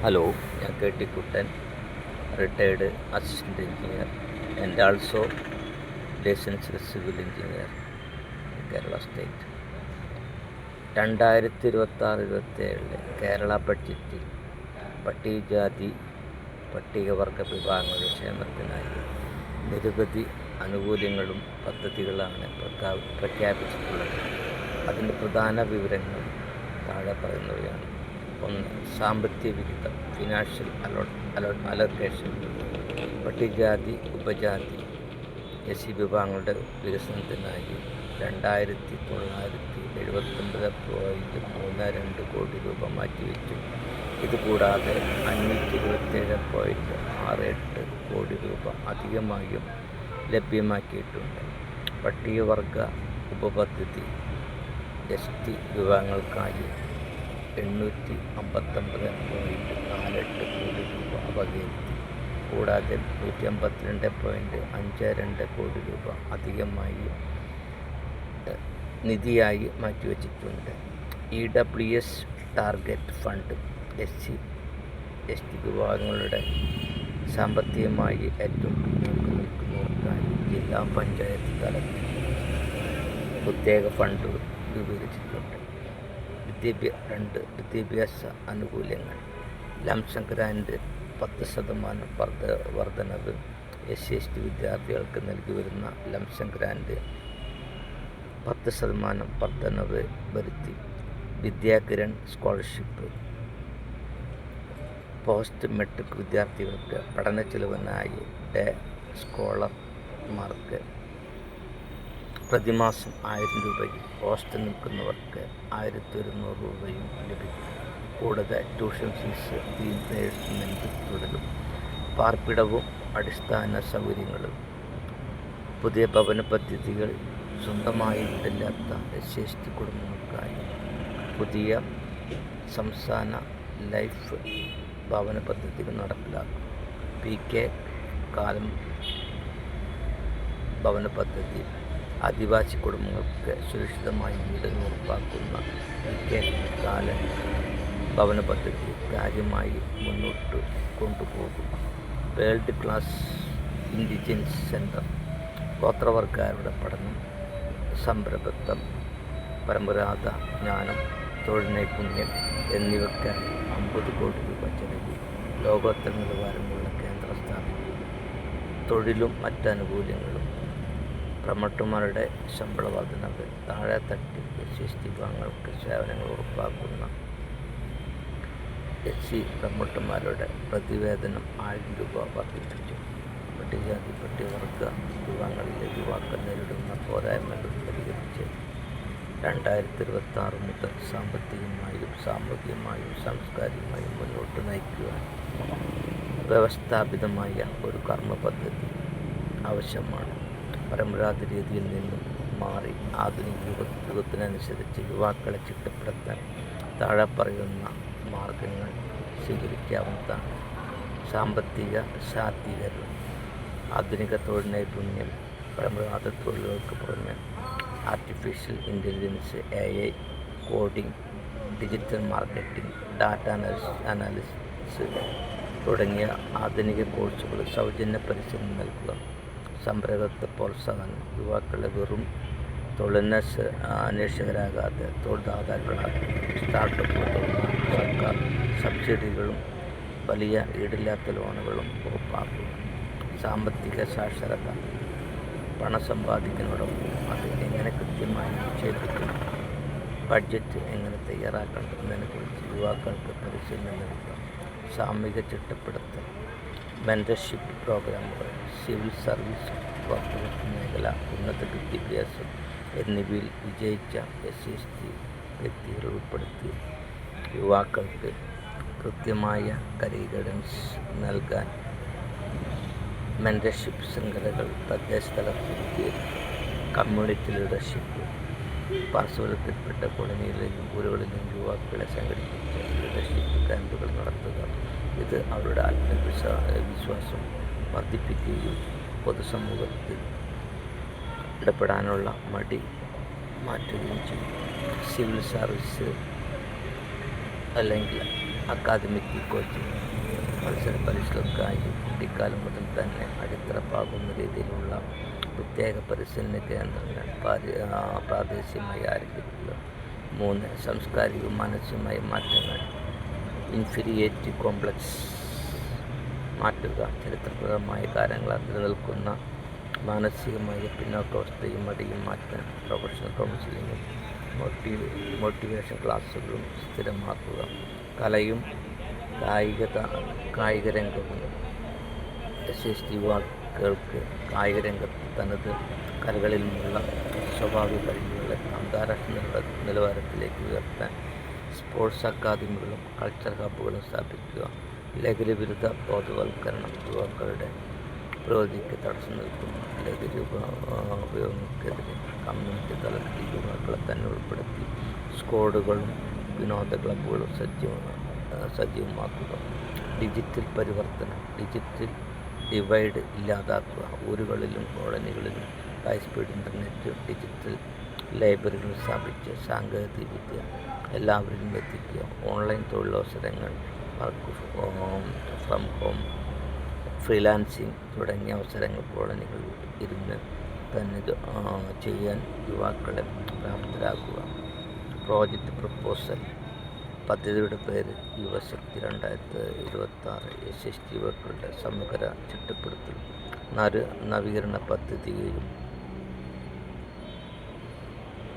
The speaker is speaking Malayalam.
ഹലോ, ഞാൻ KT Kuttan, retired assistant engineer and also licensed civil engineer Kerala state. 2026-27 Kerala ബഡ്ജറ്റിൽ പട്ടികജാതി പട്ടികവർഗ വിഭാഗങ്ങളുടെ ക്ഷേമത്തിനായി നിരവധി ആനുകൂല്യങ്ങളും പദ്ധതികളാണ് പ്രഖ്യാപിച്ചിട്ടുള്ളത്. അതിൻ്റെ പ്രധാന വിവരങ്ങൾ താഴെ പറയുന്നവയാണ്. 1. സാമ്പത്തിക വിഹിതം ഫിനാൻഷ്യൽ അലോക്കേഷൻ. പട്ടികജാതി ഉപജാതി SC വിഭാഗങ്ങളുടെ വികസനത്തിനായി 2,979.32 കോടി രൂപ മാറ്റിവെച്ചു. ഇതുകൂടാതെ 527.68 കോടി രൂപ അധികമായും ലഭ്യമാക്കിയിട്ടുണ്ട്. പട്ടികവർഗ ഉപപദ്ധതി ST വിഭാഗങ്ങൾക്കായി 859.48 കോടി രൂപ വകയിരുത്തി. കൂടാതെ 152.52 കോടി രൂപ അധികമായി നിധിയായി മാറ്റിവെച്ചിട്ടുണ്ട്. EWS ടാർഗറ്റ് ഫണ്ട് SC/ST വിഭാഗങ്ങളുടെ സാമ്പത്തികമായി ഏറ്റവും പിന്നോക്കം നിൽക്കുന്നവർക്കായി ജില്ലാ പഞ്ചായത്ത് തലത്തിൽ പ്രത്യേക ഫണ്ട് രൂപീകരിച്ചിട്ടുണ്ട്. 2. വിദ്യാഭ്യാസ ആനുകൂല്യങ്ങൾ. ലംസം ഗ്രാൻഡ് 10% വർധനവ്. SC/ST വിദ്യാർത്ഥികൾക്ക് നൽകി വരുന്ന ലംസം ഗ്രാൻഡ് 10% വർധനവ് വരുത്തി. വിദ്യാകിരൺ സ്കോളർഷിപ്പ്. പോസ്റ്റ് മെട്രിക് വിദ്യാർത്ഥികൾക്ക് പഠന ചെലവിനായി ഡേ സ്കോളർമാർക്ക് പ്രതിമാസം 1000 രൂപയും ഹോസ്റ്റൽ നിൽക്കുന്നവർക്ക് 1100 രൂപയും ലഭിക്കും. കൂടാതെ ട്യൂഷൻ ഫീസ് നേരിട്ട് തുടരും. പാർപ്പിടവും അടിസ്ഥാന സൗകര്യങ്ങളും. പുതിയ ഭവന പദ്ധതികൾ. സ്വന്തമായി വീടില്ലാത്ത SC/ST കുടുംബങ്ങൾക്കായി പുതിയ സംസ്ഥാന ലൈഫ് ഭവന പദ്ധതികൾ നടപ്പിലാക്കും. PK കാലം ഭവന പദ്ധതി. ആദിവാസി കുടുംബങ്ങൾക്ക് സുരക്ഷിതമായി വീട് ഉറപ്പാക്കുന്ന PK കാലം ഭവന പദ്ധതി കാര്യമായി മുന്നോട്ട് കൊണ്ടുപോകും. World class intelligence centre. ഗോത്രവർഗക്കാരുടെ പഠനം, സംരംഭത്വം, പരമ്പരാഗത ജ്ഞാനം, തൊഴിൽ നൈപുണ്യം എന്നിവയ്ക്കായി 50 കോടി രൂപ ചെലവിൽ ലോകോത്തര നിലവാരമുള്ള കേന്ദ്രം സ്ഥാപിക്കും. തൊഴിലും മറ്റാനുകൂല്യങ്ങളും. പ്രൊമോട്ടർമാരുടെ ശമ്പള വർധനവ്. താഴെത്തട്ടിൽ SC/ST വിഭാഗങ്ങൾക്ക് സേവനങ്ങൾ ഉറപ്പാക്കുന്ന SC പ്രൊമോട്ടർമാരുടെ പ്രതിവേതനം 1000 രൂപ വർദ്ധിപ്പിച്ചു. പട്ടികജാതി പട്ടികവർഗ വിഭാഗങ്ങളിലെ യുവാക്കൾ നേരിടുന്ന പോരായ്മകൾ പരിഹരിച്ച് 2026 മുതൽ സാമ്പത്തികമായും സാമൂഹികമായും സാംസ്കാരികമായും മുന്നോട്ട് നയിക്കുവാൻ വ്യവസ്ഥാപിതമായ ഒരു കർമ്മ പദ്ധതി ആവശ്യമാണ്. പരമ്പരാഗത രീതിയിൽ നിന്നും മാറി ആധുനിക യുഗത്തിനനുസരിച്ച് യുവാക്കളെ ചിട്ടപ്പെടുത്താൻ താഴെ പറയുന്ന മാർഗങ്ങൾ സ്വീകരിക്കാവുന്നതാണ്. സാമ്പത്തിക ശാക്തീകരണം. ആധുനിക തൊഴിൽ നൈപുണ്യം. പരമ്പരാഗത തൊഴിലുകൾക്ക് പുറമെ artificial intelligence, AI, coding, digital marketing, data analysis തുടങ്ങിയ ആധുനിക കോഴ്സുകൾ സൗജന്യ പരിശീലനം നൽകുക. സംരംഭകത്വ പ്രോത്സാഹനം. യുവാക്കളെ വെറും തൊഴിലന്വേഷകരാകാതെ തൊഴിൽദാതാക്കളാകും. സ്റ്റാർട്ടപ്പുകൾ തുടങ്ങാൻ സർക്കാർ സബ്സിഡികളും വലിയ ഈടില്ലാത്ത ലോണുകളും ഉറപ്പാക്കുക. സാമ്പത്തിക സാക്ഷരത. പണം സമ്പാദിക്കുന്നതോടൊപ്പം അത് എങ്ങനെ കൃത്യമായി നിക്ഷേപിക്കണം, ബഡ്ജറ്റ് എങ്ങനെ തയ്യാറാക്കണം എന്നതിനെക്കുറിച്ച് യുവാക്കൾക്ക് പരിശീലനം നൽകുക. സാമൂഹിക ചിട്ടപ്പെടുത്തൽ. മെൻറ്റർഷിപ്പ് പ്രോഗ്രാമുകൾ. സിവിൽ സർവീസ്, കോർപ്പറേറ്റ് മേഖല, ഉന്നത വിദ്യാഭ്യാസം എന്നിവയിൽ വിജയിച്ച SC/ST വ്യക്തികൾ ഉൾപ്പെടുത്തി യുവാക്കൾക്ക് കൃത്യമായ ഗൈഡൻസ് നൽകാൻ മെൻറ്റർഷിപ്പ് ശൃംഖലകൾ തദ്ദേശ തലത്തിൽ കമ്മ്യൂണിറ്റി ലീഡർഷിപ്പ്. പാർശ്വവൽക്കരിക്കപ്പെട്ട കോളനികളിലും ഊരുകളിലും യുവാക്കളെ സംഘടിപ്പിച്ച് ലീഡർഷിപ്പ് ക്യാമ്പുകൾ നടത്തുക. ഇത് അവരുടെ ആത്മവിശ്വാസം വർദ്ധിപ്പിക്കുകയും പൊതുസമൂഹത്തിൽ ഇടപെടാനുള്ള മടി മാറ്റുകയും ചെയ്യും. സിവിൽ സർവീസ് അല്ലെങ്കിൽ അക്കാദമിക് കോച്ചിങ് മത്സര പരീക്ഷകൾക്കായി കുട്ടിക്കാലം മുതൽ തന്നെ അടിത്തറ പാകുന്ന രീതിയിലുള്ള പ്രത്യേക പരിശീലന കേന്ദ്രങ്ങൾ പ്രാദേശികമായി ആരംഭിക്കുക. 3. സാംസ്കാരികവും മാനസികമായ മാറ്റങ്ങൾ. ഇൻഫീരിയറിറ്റി കോംപ്ലക്സ് മാറ്റുക. ചരിത്രപരമായ കാര്യങ്ങളാൽ നിലനിൽക്കുന്ന മാനസികമായ പിന്നോക്കാവസ്ഥയും മടിയും മാറ്റാൻ പ്രൊഫഷണൽ കൗൺസിലിങ്ങും മോട്ടിവേഷൻ ക്ലാസ്സുകളും സ്ഥിരമാക്കുക. കലയും കായിക രംഗവും. SC യുവാക്കൾക്ക് കായിക രംഗത്ത് തനത് കലകളിൽ നിന്നുള്ള സ്വാഭാവിക കഴിവുകളെ അന്താരാഷ്ട്ര നിലവാരത്തിലേക്ക് ഉയർത്താൻ സ്പോർട്സ് അക്കാദമികളും കൾച്ചർ ഹബ്ബുകളും സ്ഥാപിക്കുക. ലഹരി വിരുദ്ധ ബോധവൽക്കരണം. യുവാക്കളുടെ പുരോഗതിക്ക് തടസ്സം നിൽക്കുന്ന ലഹരി ഉപയോഗങ്ങൾക്കെതിരെ കമ്മ്യൂണിറ്റി തലത്തിൽ യുവാക്കളെ തന്നെ ഉൾപ്പെടുത്തി സ്ക്വാഡുകളും വിനോദ ക്ലബ്ബുകളും സജീവമാക്കുക. ഡിജിറ്റൽ പരിവർത്തനം. ഡിജിറ്റൽ ഡിവൈഡ് ഇല്ലാതാക്കുക. ഊരുകളിലും കോളനികളിലും ഹൈസ്പീഡ് ഇൻ്റർനെറ്റ്, ഡിജിറ്റൽ ലൈബ്രറികൾ സ്ഥാപിച്ച് സാങ്കേതികവിദ്യ എല്ലാവരിലും എത്തിക്കുക. ഓൺലൈൻ തൊഴിലവസരങ്ങൾ, വർക്ക് ഫ്രം ഹോം, ഫ്രീലാൻസിങ് തുടങ്ങിയ അവസരങ്ങൾ കോളനികളിൽ ഇരുന്ന് തന്നെ ചെയ്യാൻ യുവാക്കളെ പ്രാപ്തരാക്കുക. Project proposal. പദ്ധതിയുടെ പേര് യുവശക്തി 2026. SC യുവാക്കളുടെ സമഗ്ര ചിട്ടപ്പെടുത്തലും നവീകരണ പദ്ധതിയും